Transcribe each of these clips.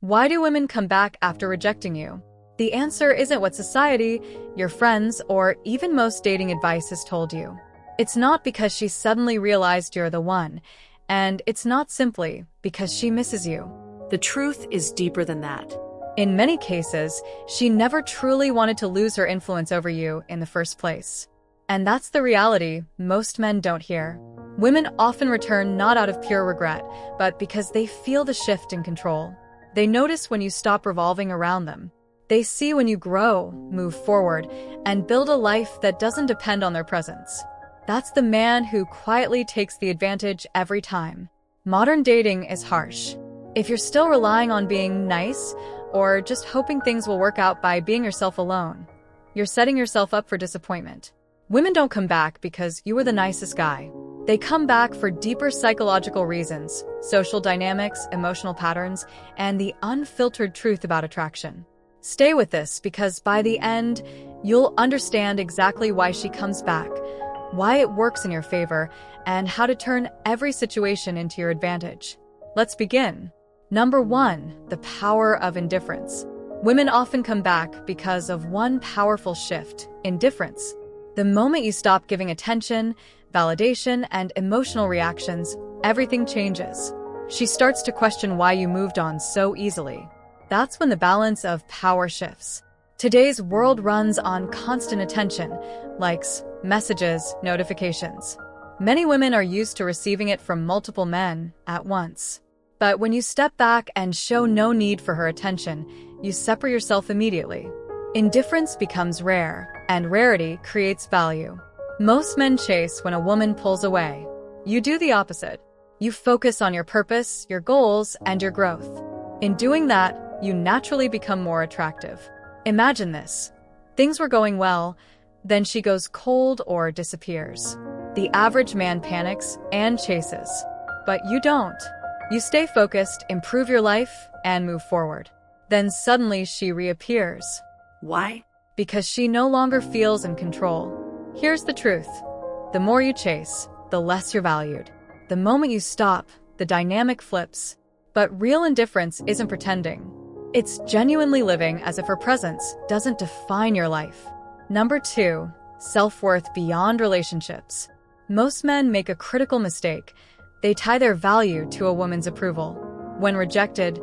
Why do women come back after rejecting you? The answer isn't what society, your friends, or even most dating advice has told you. It's not because she suddenly realized you're the one, and it's not simply because she misses you. The truth is deeper than that. In many cases, she never truly wanted to lose her influence over you in the first place. And that's the reality most men don't hear. Women often return not out of pure regret, but because they feel the shift in control. They notice when you stop revolving around them. They see when you grow, move forward, and build a life that doesn't depend on their presence. That's the man who quietly takes the advantage every time. Modern dating is harsh. If you're still relying on being nice, or just hoping things will work out by being yourself alone, you're setting yourself up for disappointment. Women don't come back because you were the nicest guy. They come back for deeper psychological reasons, social dynamics, emotional patterns, and the unfiltered truth about attraction. Stay with this because by the end, you'll understand exactly why she comes back, why it works in your favor, and how to turn every situation into your advantage. Let's begin. Number 1, the power of indifference. Women often come back because of one powerful shift: indifference. The moment you stop giving attention, validation, and emotional reactions, everything changes. She starts to question why you moved on so easily. That's when the balance of power shifts. Today's world runs on constant attention, likes, messages, notifications. Many women are used to receiving it from multiple men at once. But when you step back and show no need for her attention, you separate yourself immediately. Indifference becomes rare, and rarity creates value. Most men chase when a woman pulls away. You do the opposite. You focus on your purpose, your goals, and your growth. In doing that, you naturally become more attractive. Imagine this. Things were going well, then she goes cold or disappears. The average man panics and chases. But you don't. You stay focused, improve your life, and move forward. Then suddenly she reappears. Why? Because she no longer feels in control. Here's the truth. The more you chase, the less you're valued. The moment you stop, the dynamic flips. But real indifference isn't pretending. It's genuinely living as if her presence doesn't define your life. Number 2, self-worth beyond relationships. Most men make a critical mistake. They tie their value to a woman's approval. When rejected,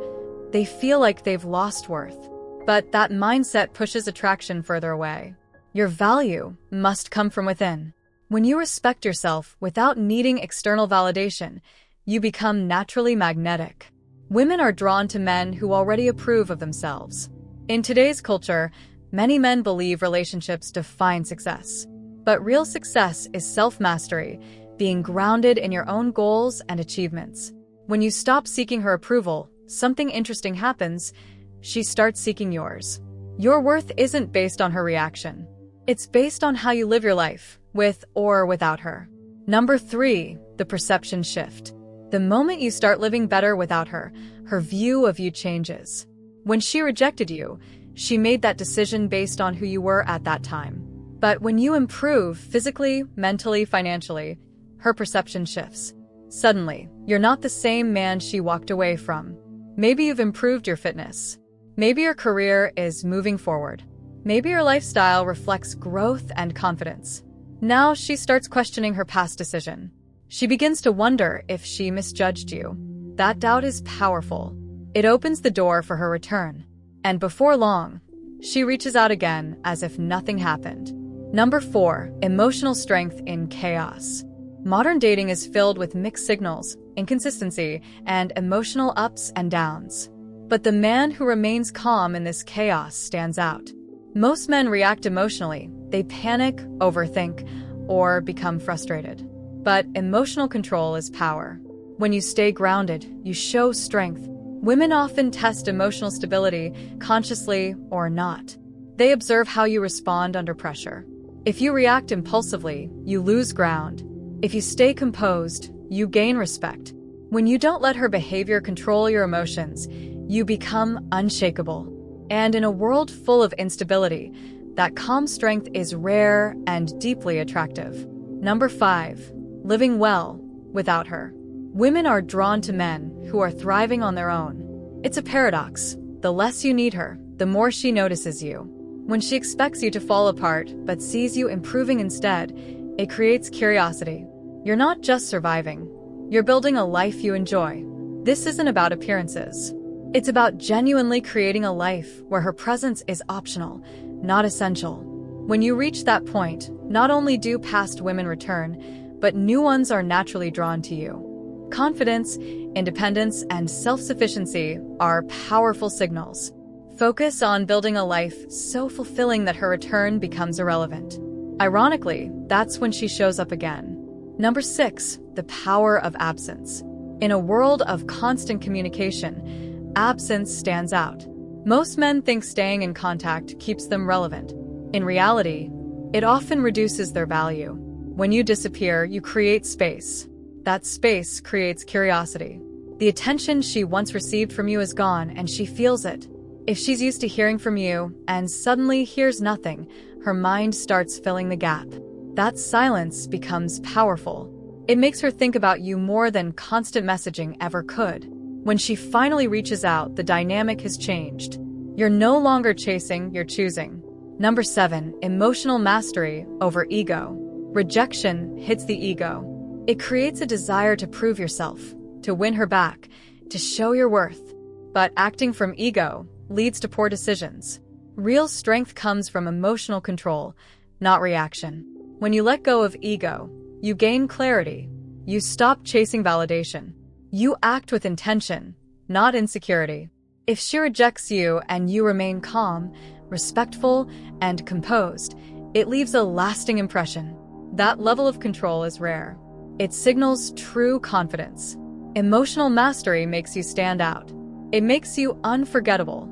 they feel like they've lost worth. But that mindset pushes attraction further away. Your value must come from within. When you respect yourself without needing external validation, you become naturally magnetic. Women are drawn to men who already approve of themselves. In today's culture, many men believe relationships define success. But real success is self-mastery, being grounded in your own goals and achievements. When you stop seeking her approval, something interesting happens. She starts seeking yours. Your worth isn't based on her reaction. It's based on how you live your life, with or without her. Number 3, the perception shift. The moment you start living better without her, her view of you changes. When she rejected you, she made that decision based on who you were at that time. But when you improve physically, mentally, financially, her perception shifts. Suddenly, you're not the same man she walked away from. Maybe you've improved your fitness. Maybe your career is moving forward. Maybe your lifestyle reflects growth and confidence. Now she starts questioning her past decision. She begins to wonder if she misjudged you. That doubt is powerful. It opens the door for her return. And before long, she reaches out again as if nothing happened. Number 4, emotional strength in chaos. Modern dating is filled with mixed signals, inconsistency, and emotional ups and downs. But the man who remains calm in this chaos stands out. Most men react emotionally. They panic, overthink, or become frustrated. But emotional control is power. When you stay grounded, you show strength. Women often test emotional stability, consciously or not. They observe how you respond under pressure. If you react impulsively, you lose ground. If you stay composed, you gain respect. When you don't let her behavior control your emotions, you become unshakable. And in a world full of instability, that calm strength is rare and deeply attractive. Number 5, living well without her. Women are drawn to men who are thriving on their own. It's a paradox. The less you need her, the more she notices you. When she expects you to fall apart but sees you improving instead, it creates curiosity. You're not just surviving. You're building a life you enjoy. This isn't about appearances. It's about genuinely creating a life where her presence is optional, not essential. When you reach that point, not only do past women return, but new ones are naturally drawn to you. Confidence, independence, and self-sufficiency are powerful signals. Focus on building a life so fulfilling that her return becomes irrelevant. Ironically, that's when she shows up again. Number 6, the power of absence. In a world of constant communication, absence stands out. Most men think staying in contact keeps them relevant. In reality, it often reduces their value. When you disappear, you create space. That space creates curiosity. The attention she once received from you is gone, and she feels it. If she's used to hearing from you and suddenly hears nothing, her mind starts filling the gap. That silence becomes powerful. It makes her think about you more than constant messaging ever could. When she finally reaches out, the dynamic has changed. You're no longer chasing, you're choosing. Number 7, emotional mastery over ego. Rejection hits the ego. It creates a desire to prove yourself, to win her back, to show your worth. But acting from ego leads to poor decisions. Real strength comes from emotional control, not reaction. When you let go of ego, you gain clarity. You stop chasing validation. You act with intention, not insecurity. If she rejects you and you remain calm, respectful, and composed, it leaves a lasting impression. That level of control is rare. It signals true confidence. Emotional mastery makes you stand out. It makes you unforgettable.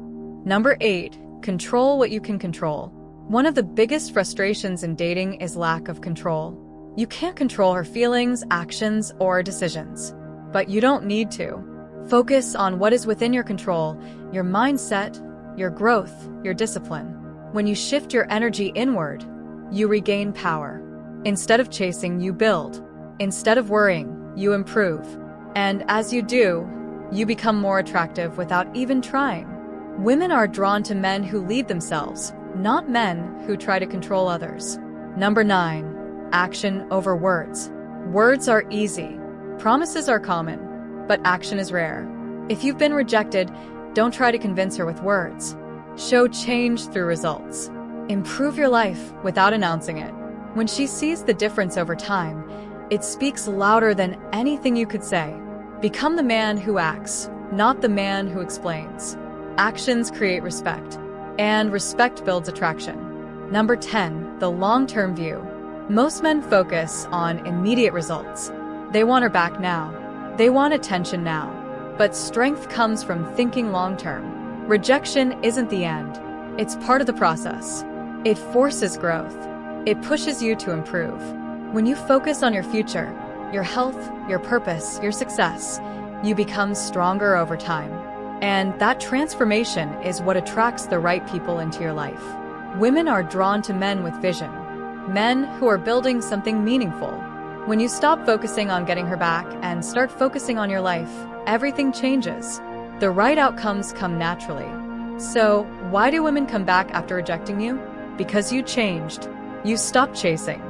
Number 8, control what you can control. One of the biggest frustrations in dating is lack of control. You can't control her feelings, actions, or decisions. But you don't need to. Focus on what is within your control, your mindset, your growth, your discipline. When you shift your energy inward, you regain power. Instead of chasing, you build. Instead of worrying, you improve. And as you do, you become more attractive without even trying. Women are drawn to men who lead themselves, not men who try to control others. Number 9, action over words. Words are easy. Promises are common, but action is rare. If you've been rejected, don't try to convince her with words. Show change through results. Improve your life without announcing it. When she sees the difference over time, it speaks louder than anything you could say. Become the man who acts, not the man who explains. Actions create respect, and respect builds attraction. Number 10, the long-term view. Most men focus on immediate results. They want her back now. They want attention now. But strength comes from thinking long-term. Rejection isn't the end. It's part of the process. It forces growth. It pushes you to improve. When you focus on your future, your health, your purpose, your success, you become stronger over time. And that transformation is what attracts the right people into your life. Women are drawn to men with vision, men who are building something meaningful. When you stop focusing on getting her back and start focusing on your life, everything changes. The right outcomes come naturally. So, why do women come back after rejecting you? Because you changed. You stopped chasing.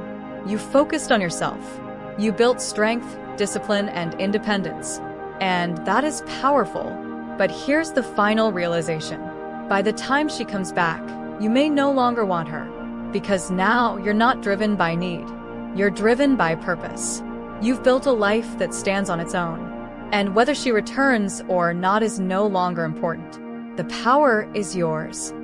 You focused on yourself. You built strength, discipline, and independence. And that is powerful. But here's the final realization. By the time she comes back, you may no longer want her. Because now you're not driven by need. You're driven by purpose. You've built a life that stands on its own. And whether she returns or not is no longer important. The power is yours.